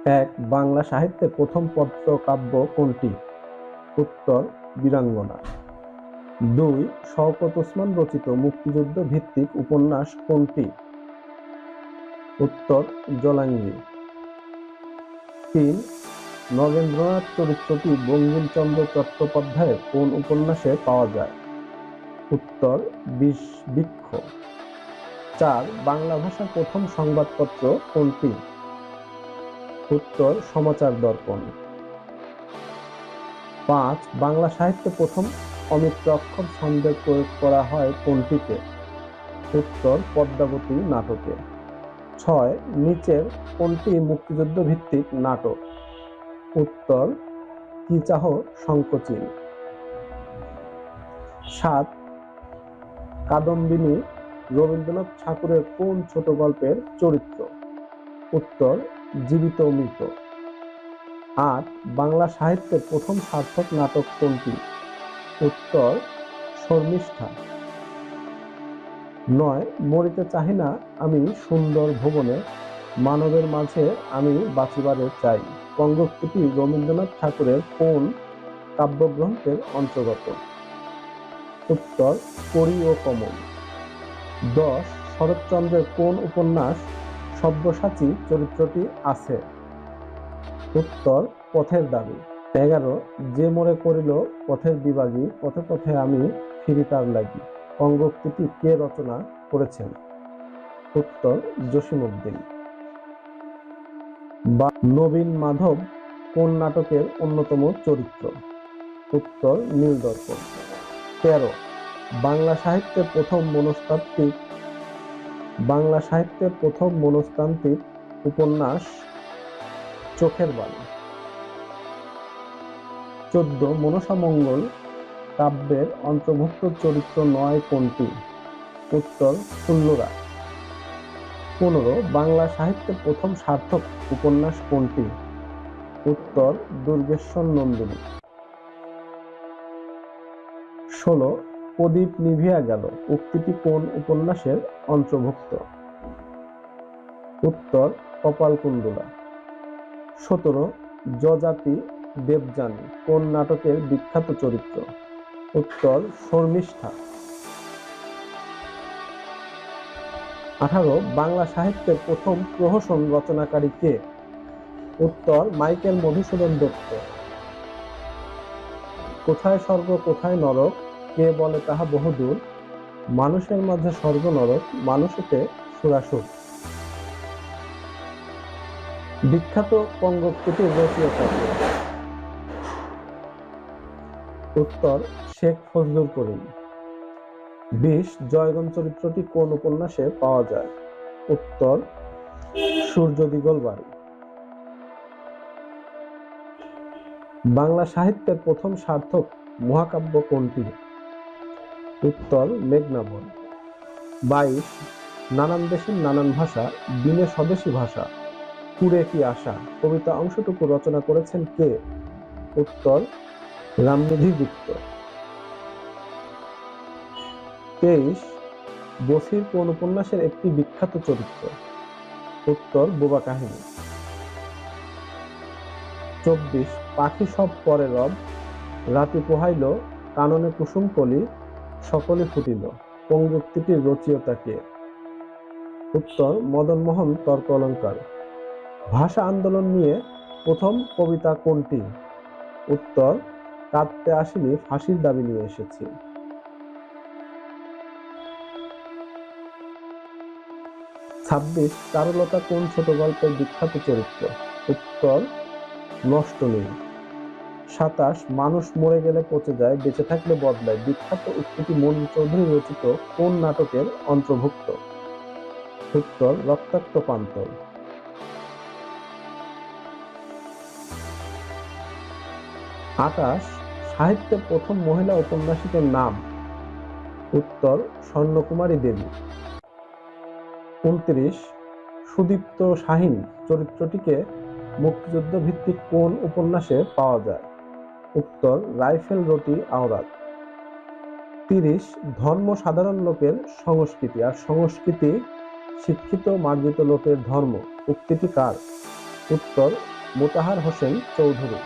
এক, বাংলা সাহিত্যে প্রথম পত্রকাব্য কোনটি? উত্তর, বীরাঙ্গনা। দুই, শওকত ওসমান রচিত মুক্তিযুদ্ধ ভিত্তিক উপন্যাস কোনটি? উত্তর, জলাঙ্গি। তিন, নগেন্দ্রনাথ চরিত্রটি বঙ্কিমচন্দ্র চট্টোপাধ্যায়ের কোন উপন্যাসে পাওয়া যায়? উত্তর, বিষবৃক্ষ। চার, বাংলা ভাষার প্রথম সংবাদপত্র কোনটি? উত্তর, সমাচার দর্পণ। পাঁচ, বাংলা সাহিত্যে প্রথম অমিত্র অক্ষর ছন্দের প্রয়োগ করা হয় কোনটিতে? উত্তর, পদ্মাবতী নাটকে। ছয়, নিচের কোনটি মুক্তিযুদ্ধ ভিত্তিক নাটক? উত্তর, কি চাহ শঙ্খচিল। সাত, কাদম্বিনী রবীন্দ্রনাথ ঠাকুরের কোন ছোট গল্পের চরিত্র? উত্তর, জীবিত মৃত। আট, বাংলা সাহিত্যের প্রথম সার্থক নাটক কোনটি? উত্তর, শর্মিষ্ঠা। নয়, মরিতে চাহি না আমি সুন্দর ভুবনে, মানবের মাঝে আমি বাঁচিবারে চাই বঙ্গোক্তিটি রবীন্দ্রনাথ ঠাকুরের কোন কাব্যগ্রন্থের অন্তর্গত? উত্তর, পরী ও কমল। 10, শরৎচন্দ্রের কোন উপন্যাস সব্যসাচী চরিত্রটি আছে? উত্তর, পথের দাবি। 11, যে মোরে করিল পথের বিভাগী, পথে পথে আমি ফিরি তার লাগি বঙ্গোক্তিটি কে রচনা করেছেন? উত্তর, জসীমউদ্দীন। নবীন মাধব কোন নাটকের অন্যতম চরিত্র? উত্তর, নীলদর্পণ। 13, বাংলা সাহিত্যের প্রথম মনস্তাত্ত্বিক উপন্যাস চোখের বালি। 14, মনসামঙ্গল কাব্যের অন্তর্ভুক্ত চরিত্র নয় কোনটি? উত্তর, ফুল্লরা। 15, বাংলা সাহিত্যের প্রথম সার্থক উপন্যাস কোনটি? উত্তর, দুর্গেশ্বর নন্দিনী। 16, প্রদীপ নিভিয়া গেল উক্তিটি কোন উপন্যাসের অন্তর্ভুক্ত? উত্তর, কপালকুণ্ডলা। 17, যযাতি দেবযানী কোন নাটকের বিখ্যাত চরিত্র? উত্তর, শর্মিষ্ঠা। 18, বাংলা সাহিত্যের প্রথম প্রহসন রচনাকারী কে? উত্তর, মাইকেল মধুসূদন দত্ত। কোথায় স্বর্গ কোথায় নরক, কে বলে তাহা বহুদূর, মানুষের মাঝে স্বর্গ নরক, মানুষেতে সুরাসুর। বিখ্যাত বঙ্গোক্তিটির রচয়িতা কে? উত্তর, শেখ ফজলুল করিম। 20, জয়গণ চরিত্রটি কোন উপন্যাসে পাওয়া যায়? উত্তর, সূর্য দিগলবাড়ি। বাংলা সাহিত্যের প্রথম সার্থক মহাকাব্য কোনটি? উত্তর, মেঘনাদ। 22, নানান দেশের নানান ভাষা, বিনে স্বদেশী ভাষা, কুড়ে কি আশা কবিতা অংশটুকু রচনা করেছেন কে? উত্তর, রামনিধি গুপ্ত। 23, বসির কোন উপন্যাসের একটি বিখ্যাত চরিত্র? উত্তর, বোবা কাহিনী। 24, পাখি সব পরে রব, রাতি পোহাইল কাননে কুসুম কলি, সকলে ফুটিল বঙ্গোক্তিটির রচয়িতা কে? উত্তর, মদনমোহন তর্ক অলঙ্কার। ভাষা আন্দোলন নিয়ে প্রথম কবিতা কোনটি? উত্তর, কাঁদতে আসিনি ফাঁসির দাবি নিয়ে এসেছি। 26, চারুলতা কোন ছোট গল্পের বিখ্যাত চরিত্র? উত্তর, নষ্ট নীল। 27, মানুষ মরে গেলে পচে যায় বেঁচে থাকলে বদলায় বিখ্যাত উক্তিটি মনির চৌধুরী রচিত কোন নাটকের অন্তর্ভুক্ত? উত্তর, রক্তাক্ত প্রান্তর। 28, সাহিত্যের প্রথম মহিলা ঔপন্যাসিকের নাম? উত্তর, স্বর্ণকুমারী দেবী। 29, সুদীপ্ত শাহীন চরিত্রটিকে মুক্তিযুদ্ধ ভিত্তিক কোন উপন্যাসে পাওয়া যায়? উত্তর, রাইফেল রটি আওরাত। 30, ধর্ম সাধারণ লোকের সংস্কৃতি আর সংস্কৃতি শিক্ষিত মার্জিত লোকের ধর্ম উক্তিটি কার? উত্তর মোতাহার হোসেন চৌধুরী।